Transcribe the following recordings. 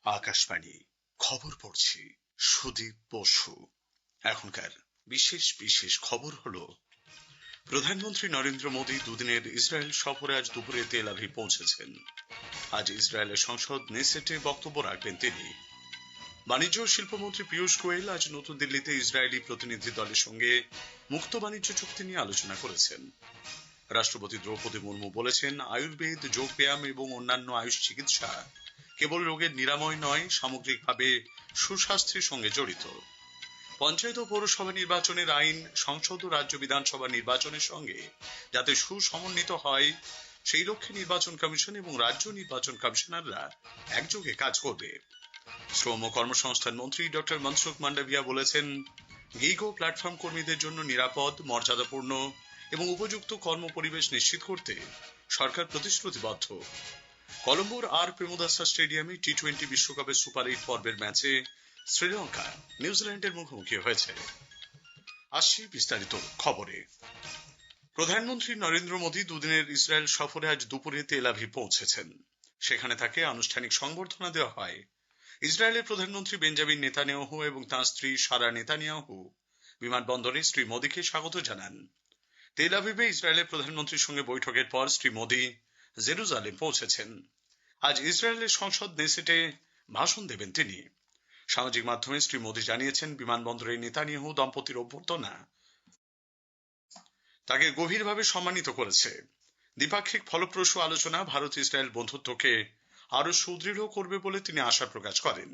আকাশবাণী খবর পড়ছি সুদীপ বসু। এখনকার বিশেষ বিশেষ খবর হলো, প্রধানমন্ত্রী নরেন্দ্র মোদী দুদিনের ইসরায়েল সফরে আজ দুপুরে তেল আভিভ পৌঁছেছেন। আজ ইসরায়েলের সংসদ নেসেটে বক্তব্য রাখবেন তিনি। বাণিজ্য ও শিল্পমন্ত্রী পীযূষ গোয়েল আজ নতুন দিল্লিতে ইসরায়েলি প্রতিনিধি দলের সঙ্গে মুক্ত বাণিজ্য চুক্তি নিয়ে আলোচনা করেছেন। রাষ্ট্রপতি দ্রৌপদী মুর্মু বলেছেন, আয়ুর্বেদ, যোগব্যায়াম এবং অন্যান্য আয়ুষ চিকিৎসা কেবল রোগের নিরাময় নয়, সামগ্রিকভাবে সুস্বাস্থ্যের সঙ্গে জড়িত। পঞ্চায়েত ও পৌরসভা নির্বাচনের আইন সংসদ ও রাজ্য বিধানসভা নির্বাচনের সঙ্গে যাতে সুসমন্বিত হয়, সেই লক্ষ্যে নির্বাচন কমিশন এবং রাজ্য নির্বাচন কমিশনাররা একযোগে কাজ করবে। শ্রম ও কর্মসংস্থান মন্ত্রী ডক্টর মনসুখ মান্ডাভিয়া বলেছেন, গিগ ও প্ল্যাটফর্ম কর্মীদের জন্য নিরাপদ, মর্যাদাপূর্ণ এবং উপযুক্ত কর্মপরিবেশ নিশ্চিত করতে সরকার প্রতিশ্রুতিবদ্ধ। কলম্বোর আর প্রেমদাসা স্টেডিয়ামে টি-20 বিশ্বকাপের সুপার 8 পর্বের ম্যাচে শ্রীলঙ্কা নিউজিল্যান্ডের মুখোমুখি হয়েছে। আসছি বিস্তারিত খবরে। প্রধানমন্ত্রী নরেন্দ্র মোদী দুদিনের ইসরায়েল সফরে আজ দুপুরে তেল আভিভ পৌঁছেছেন। সেখানে তাকে আনুষ্ঠানিক সংবর্ধনা দেওয়া হয়। ইসরায়েলের প্রধানমন্ত্রী বেঞ্জামিন নেতানিয়াহু এবং তাঁর স্ত্রী সারা নেতানিয়াহু বিমানবন্দরে শ্রী মোদীকে স্বাগত জানান। তেল আভিভে ইসরায়েলের প্রধানমন্ত্রীর সঙ্গে বৈঠকের পর শ্রী মোদী জেরুজালেম পৌঁছেছেন। আজ ইসরায়েলের সংসদ নেসেটে ভাষণ দেবেন তিনি। সামাজিক মাধ্যমে শ্রী মোদী জানিয়েছেন, বিমানবন্দরে নেতানিয়াহু দম্পতির অভ্যর্থনা তাকে গভীরভাবে সম্মানিত করেছে। দ্বিপাক্ষিক ফলপ্রসূ আলোচনা ভারত ইসরায়েল বন্ধুত্বকে আরো সুদৃঢ় করবে বলে তিনি আশা প্রকাশ করেন।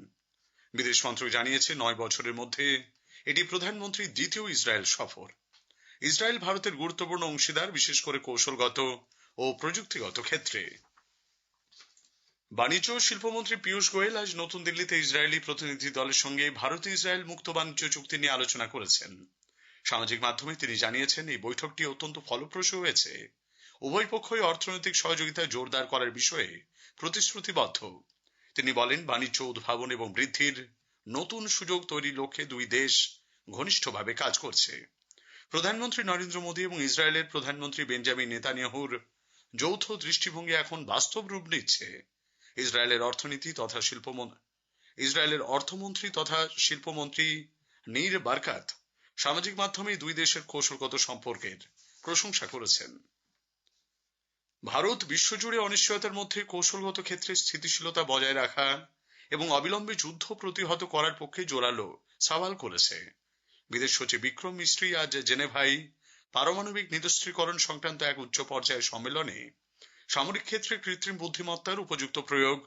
বিদেশ মন্ত্রক জানিয়েছে, 9 বছরের মধ্যে এটি প্রধানমন্ত্রীর দ্বিতীয় ইসরায়েল সফর। ইসরায়েল ভারতের গুরুত্বপূর্ণ অংশীদার, বিশেষ করে কৌশলগত ও প্রযুক্তিগত ক্ষেত্রে। বাণিজ্য ও শিল্পমন্ত্রী পীযূষ গোয়েল আজ নতুন দিল্লিতে ইসরায়েলি প্রতিনিধি দলের সঙ্গে ভারত ইসরায়েল মুক্ত বাণিজ্য চুক্তি নিয়ে আলোচনা করেছেন। সামাজিক মাধ্যমে তিনি জানিয়েছেন, এই বৈঠকটি অত্যন্ত ফলপ্রসূ হয়েছে। উভয় পক্ষই অর্থনৈতিক সহযোগিতা জোরদার করার বিষয়ে প্রতিশ্রুতিবদ্ধ। তিনি বলেন, বাণিজ্য উদ্ভাবন এবং বৃদ্ধির নতুন সুযোগ তৈরির লক্ষ্যে দুই দেশ ঘনিষ্ঠভাবে কাজ করছে। প্রধানমন্ত্রী নরেন্দ্র মোদী এবং ইসরায়েলের প্রধানমন্ত্রী বেঞ্জামিন নেতানিয়াহুর যৌথ দৃষ্টিভঙ্গি এখন বাস্তব রূপ নিচ্ছে। ইসরায়েলের অর্থমন্ত্রী তথা শিল্পমন্ত্রী নীর বারকাত সামাজিক মাধ্যমে দুই দেশের কৌশলগত সম্পর্কের প্রশংসা করেছেন। ভারত বিশ্বজুড়ে অনিশ্চয়তার মধ্যে কৌশলগত ক্ষেত্রে স্থিতিশীলতা বজায় রাখা এবং অবিলম্বে যুদ্ধ প্রতিহত করার পক্ষে জোরালো সওয়াল করেছে। বিদেশ সচিব বিক্রম মিস্ত্রি আজ জেনেভায় পারমাণবিক নিরস্ত্রীকরণ সংক্রান্ত এক উচ্চ পর্যায়ের সম্মেলনে সামরিক ক্ষেত্রে কৃত্রিম বুদ্ধিমত্তার উপযুক্ত প্রয়োগ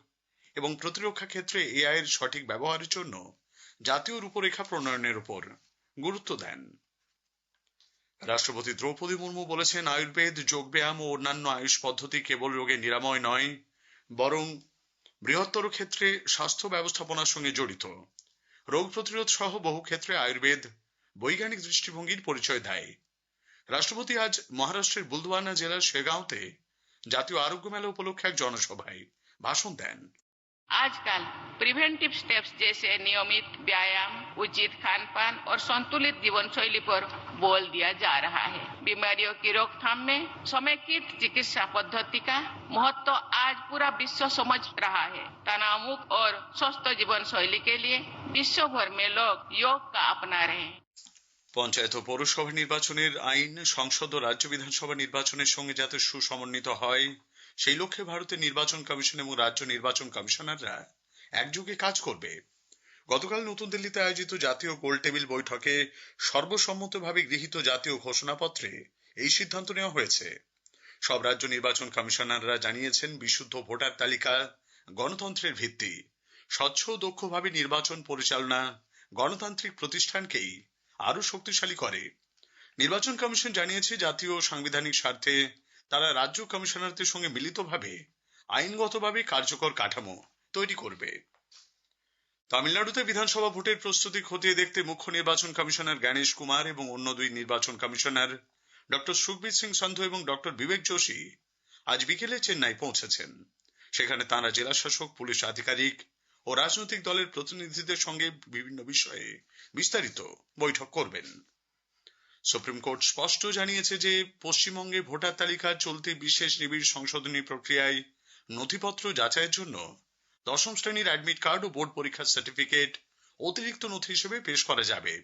এবং প্রতিরক্ষা ক্ষেত্রে এআই এর সঠিক ব্যবহারের জন্য জাতীয় রূপরেখা প্রণয়নের উপর গুরুত্ব দেন। রাষ্ট্রপতি দ্রৌপদী মুর্মু বলেছেন, আয়ুর্বেদ, যোগব্যায়াম ও অন্যান্য আয়ুষ পদ্ধতি কেবল রোগের নিরাময় নয়, বরং বৃহত্তর ক্ষেত্রে স্বাস্থ্য ব্যবস্থাপনার সঙ্গে জড়িত। রোগ প্রতিরোধ সহ বহু ক্ষেত্রে আয়ুর্বেদ বৈজ্ঞানিক দৃষ্টিভঙ্গির পরিচয় দেয়। রাষ্ট্রপতি আজ মহারাষ্ট্রের বুলদওয়ানা জেলার শেগাঁওতে জাতীয় আরোগ্য মেলা উপলক্ষে এক জনসভায় ভাষণ দেন। आजकल प्रिवेंटिव स्टेप्स जैसे नियमित व्यायाम, उचित खान पान और संतुलित जीवन शैली पर बल दिया जा रहा है। बीमारियों की रोकथाम में समेकित चिकित्सा पद्धति का महत्व आज पूरा विश्व समझ रहा है। तनाव मुक्त और स्वस्थ जीवन शैली के लिए विश्व भर में लोग योग का अपना रहे हैं। পঞ্চায়েত ও পৌরসভা নির্বাচনের আইন সংসদ ও রাজ্য বিধানসভা নির্বাচনের সঙ্গে যাতে সুসমন্বিত হয়, সেই লক্ষ্যে ভারতের নির্বাচন কমিশন এবং রাজ্য নির্বাচন কমিশনাররা একযোগে কাজ করবে। গতকাল নতুন দিল্লিতে আয়োজিত জাতীয় গোলটেবিল বৈঠকে সর্বসম্মতভাবে গৃহীত জাতীয় ঘোষণাপত্রে এই সিদ্ধান্ত নেওয়া হয়েছে। সব রাজ্য নির্বাচন কমিশনাররা জানিয়েছেন, বিশুদ্ধ ভোটার তালিকা গণতন্ত্রের ভিত্তি। স্বচ্ছ ও দক্ষভাবে নির্বাচন পরিচালনা গণতান্ত্রিক প্রতিষ্ঠানকেই আরো শক্তিশালী করে। নির্বাচন কমিশন জানিয়েছে, জাতীয় সাংবিধানিক স্বার্থে তারা রাজ্য কমিশনারদের সঙ্গে মিলিতভাবে আইনগতভাবে কার্যকর কাঠামো তৈরি করবে। তামিলনাড়ুতে বিধানসভা ভোটের প্রস্তুতি খতিয়ে দেখতে মুখ্য নির্বাচন কমিশনার গণেশ কুমার এবং অন্য দুই নির্বাচন কমিশনার ডক্টর সুখবীর সিং সান্ধু এবং ডক্টর বিবেক যোশী আজ বিকেলে চেন্নাই পৌঁছেছেন। সেখানে তাঁরা জেলাশাসক, পুলিশ আধিকারিক ও রাজনৈতিক দলের প্রতিনিধিদের সঙ্গে বিভিন্ন বিষয়ে বিস্তারিত বৈঠক করবেন। সুপ্রিম কোর্ট স্পষ্ট জানিয়েছে যে, পশ্চিমবঙ্গে ভোটার তালিকার চলতি বিশেষ নিবিড় সংশোধনী প্রক্রিয়ায় নথিপত্র যাচাইয়ের জন্য দশম শ্রেণীর অ্যাডমিট কার্ড ও বোর্ড পরীক্ষার সার্টিফিকেট অতিরিক্ত নথি হিসেবে পেশ করা যাবে।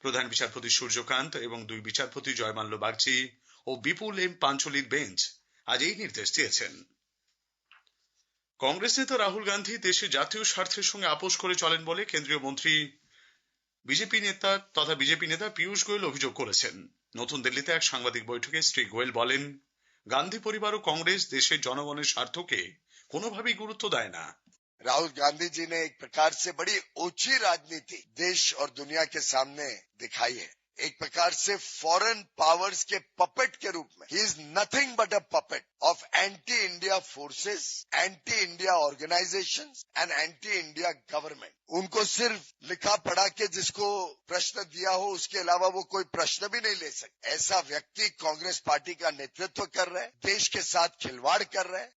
প্রধান বিচারপতি সূর্যকান্ত এবং দুই বিচারপতি জয়মাল্য বাগচি ও বিপুল এম পাঞ্চলির বেঞ্চ আজ এই নির্দেশ দিয়েছেন। কংগ্রেস নেতা রাহুল গান্ধী দেশে জাতীয় স্বার্থের সঙ্গে আপোষ করে চলেন বলে কেন্দ্রীয় মন্ত্রী বিজেপি নেতা পীযূষ গোয়েল অভিযোগ করেছেন। নতুন দিল্লিতে এক সাংবাদিক বৈঠকে শ্রী গোয়েল বলেন, গান্ধী পরিবার ও কংগ্রেস দেশের জনগণের স্বার্থকে কোনোভাবেই গুরুত্ব দেয় না। राहुल गांधी जी ने एक प्रकार से बड़ी ऊंची राजनीति देश और दुनिया के सामने दिखाई है। एक प्रकार से फॉरेन पावर्स के पपेट के रूप में he is nothing but a puppet of anti India forces, anti India organisations and anti India government. उनको सिर्फ लिखा पढ़ा के जिसको प्रश्न दिया हो उसके अलावा वो कोई प्रश्न भी नहीं ले सकते। ऐसा व्यक्ति कांग्रेस पार्टी का नेतृत्व कर रहे हैं, देश के साथ खिलवाड़ कर रहे हैं।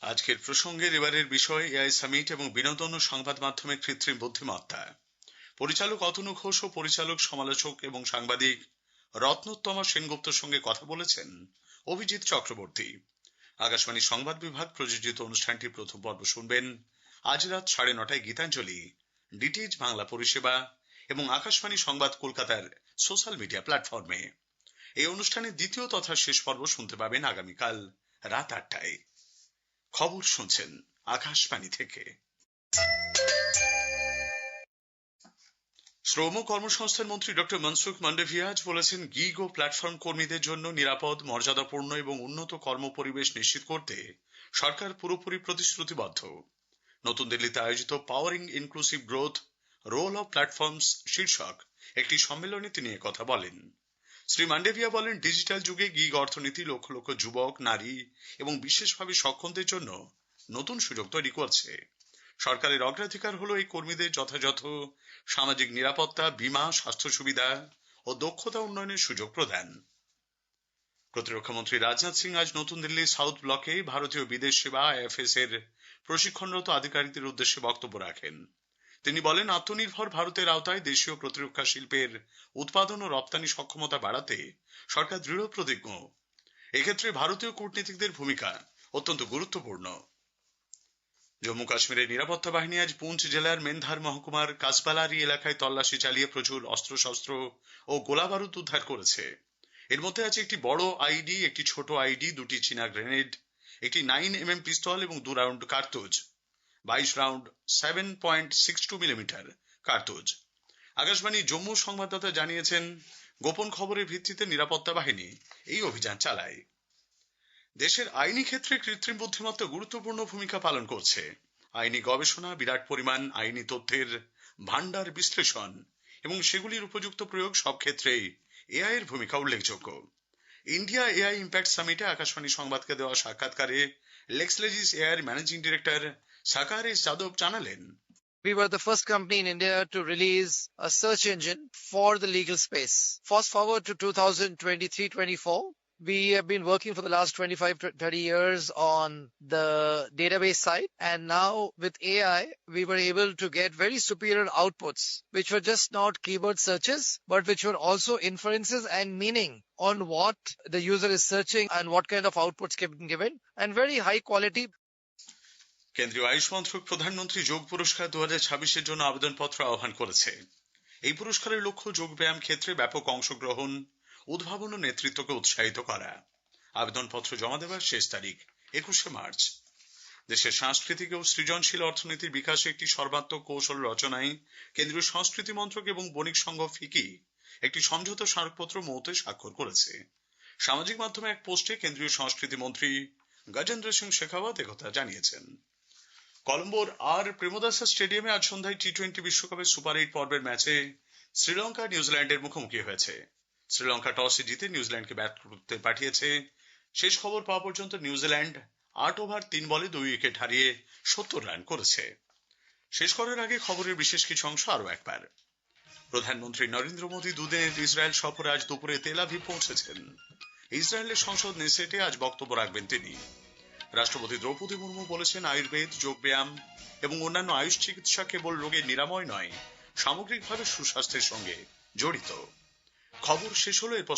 আজকের প্রসঙ্গের এবারের বিষয় এআই সামিট এবং বিনোদন ও সংবাদ মাধ্যমে কৃত্রিম বুদ্ধিমত্তা। পরিচালক অতনু ঘোষ ও পরিচালক, সমালোচক এবং সাংবাদিক রত্নোত্তমা সেনগুপ্তর সঙ্গে কথা বলেছেন অভিজিৎ চক্রবর্তী। আকাশবাণী সংবাদ বিভাগ প্রযোজিত অনুষ্ঠানটির প্রথম পর্ব শুনবেন আজ রাত 9:30 গীতাঞ্জলি, ডিটিএইচ বাংলা পরিষেবা এবং আকাশবাণী সংবাদ কলকাতার সোশ্যাল মিডিয়া প্ল্যাটফর্মে। এই অনুষ্ঠানের দ্বিতীয় তথা শেষ পর্ব শুনতে পাবেন আগামীকাল রাত 8টায়। খবর শুনছেন আকাশবাণী থেকে। শ্রম কর্মসংস্থান মন্ত্রী ডক্টর মনসুখ মান্ডভিয়া আজ বলেছেন, গিগ ও প্ল্যাটফর্ম কর্মীদের জন্য নিরাপদ, মর্যাদাপূর্ণ এবং উন্নত কর্মপরিবেশ নিশ্চিত করতে সরকার পুরোপুরি প্রতিশ্রুতিবদ্ধ। নতুন দিল্লিতে আয়োজিত powering inclusive growth, role of platforms শীর্ষক একটি সম্মেলনে তিনি কথা বলেন। শ্রী মান্ডভিয়া বলেন, ডিজিটাল যুগে গিগ অর্থনীতি লক্ষ লক্ষ যুবক, নারী এবং বিশেষভাবে সক্ষমদের জন্য নতুন সুযোগ তৈরি করছে। সরকারের অগ্রাধিকার হল এই কর্মীদের যথাযথ সামাজিক নিরাপত্তা, বীমা, স্বাস্থ্য সুবিধা ও দক্ষতা উন্নয়নের সুযোগ প্রদান। প্রতিরক্ষামন্ত্রী রাজনাথ সিং আজ নতুন দিল্লির সাউথ ব্লকে ভারতীয় বিদেশ সেবা আইএফএস এর প্রশিক্ষণরত আধিকারিকদের উদ্দেশ্যে বক্তব্য রাখেন। তিনি বলেন, আত্মনির্ভর ভারতের আওতায় দেশীয় প্রতিরক্ষা শিল্পের উৎপাদন ও রপ্তানি সক্ষমতা বাড়াতে সরকার দৃঢ় প্রতিজ্ঞ। এক্ষেত্রে ভারতীয় কূটনীতিকদের ভূমিকা অত্যন্ত গুরুত্বপূর্ণ। জম্মু কাশ্মীরের নিরাপত্তা বাহিনী আজ পুঞ্চ জেলার মেন্ধার মহকুমার কাসবালারি এলাকায় তল্লাশি চালিয়ে প্রচুর অস্ত্রশস্ত্র ও গোলাবারুদ উদ্ধার করেছে। এর মধ্যে আছে একটি বড় আইডি, একটি ছোট আইডি, 2টি চীনা গ্রেনেড, একটি 9mm পিস্তল এবং 2 রাউন্ড কার্তুজ, 22 রাউন্ড 7.62 মিলিমিটার কার্তুজ। আকাশবাণী জম্মু সংবাদদাতা জানিয়েছেন, গোপন খবরের ভিত্তিতে নিরাপত্তা বাহিনী এই অভিযান চালায়। দেশের আইনি ক্ষেত্রে কৃত্রিম বুদ্ধিমত্তা গুরুত্বপূর্ণ ভূমিকা পালন করছে। আইনি গবেষণা, বিরাট পরিমাণ আইনি তথ্যের ভান্ডার বিশ্লেষণ এবং সেগুলির উপযুক্ত প্রয়োগ সব ক্ষেত্রেই এআই এর ভূমিকা উল্লেখযোগ্য। ইন্ডিয়া এআই ইম্প্যাক্ট সামিটে আকাশবাণী সংবাদকে দেওয়া সাক্ষাৎকারে লেক্সলেজিস এআই এর ম্যানেজিং ডিরেক্টর সাকার এস যাদব জানালেন, We were the first company in India to release a search engine for the legal space. Fast forward to 2023-24. We have been working for the last 25-30 years on the database side, and now with AI, we were able to get very superior outputs, which were just not keyword searches, but which were also inferences and meaning on what the user is searching and what kind of outputs can be given, and very high quality. কেন্দ্রীয় আয়ুষ মন্ত্রক প্রধানমন্ত্রী যোগ পুরস্কার 2026 জন্য আবেদনপত্র আহ্বান করেছে। এই পুরস্কারের লক্ষ্য যোগব্যায়াম ক্ষেত্রে ব্যাপক অংশগ্রহণ, উদ্ভাবন ও নেতৃত্বকে উৎসাহিত করা। আবেদনপত্র জমা দেওয়ার শেষ তারিখ 21 মার্চ। দেশের সাংস্কৃতিক ও সৃজনশীল অর্থনীতির বিকাশে একটি সর্বাত্মক কৌশল রচনায় কেন্দ্রীয় সংস্কৃতি মন্ত্রক এবং বণিক সংঘ ফিকি একটি সমঝোতা স্মারকপত্র মৌতে স্বাক্ষর করেছে। সামাজিক মাধ্যমে এক পোস্টে কেন্দ্রীয় সংস্কৃতি মন্ত্রী গজেন্দ্র সিং শেখাওয়াত একথা জানিয়েছেন। কলম্বোর আর প্রেমদাসা স্টেডিয়ামে আজ সন্ধ্যায় টি-20 বিশ্বকাপের সুপার 8 পর্বের ম্যাচে শ্রীলঙ্কা নিউজিল্যান্ডের মুখোমুখি হয়েছে। শ্রীলঙ্কা টসে জিতে নিউজিল্যান্ডকে ব্যাট করতে পাঠিয়েছে। শেষ খবর পাওয়া পর্যন্ত নিউজিল্যান্ড 8 ওভার 3 বলে 2 উইকেট হারিয়ে 70 রান করেছে। শেষ করার আগে খবরের বিশেষ কিছু অংশ আরো একবার। প্রধানমন্ত্রী নরেন্দ্র মোদী দুদিনের ইসরায়েল সফরে আজ দুপুরে তেল আভিভ পৌঁছেছেন। ইসরায়েলের সংসদ নেসেটে আজ বক্তব্য রাখবেন তিনি। রাষ্ট্রপতি দ্রৌপদী মুর্মু বলেছেন, আয়ুর্বেদ, যোগব্যায়াম এবং অন্যান্য আয়ুষ চিকিৎসা কেবল রোগের নিরাময় নয়, সামগ্রিকভাবে সুস্বাস্থ্যের সঙ্গে জড়িত। খবর শেষ হলো। এরপর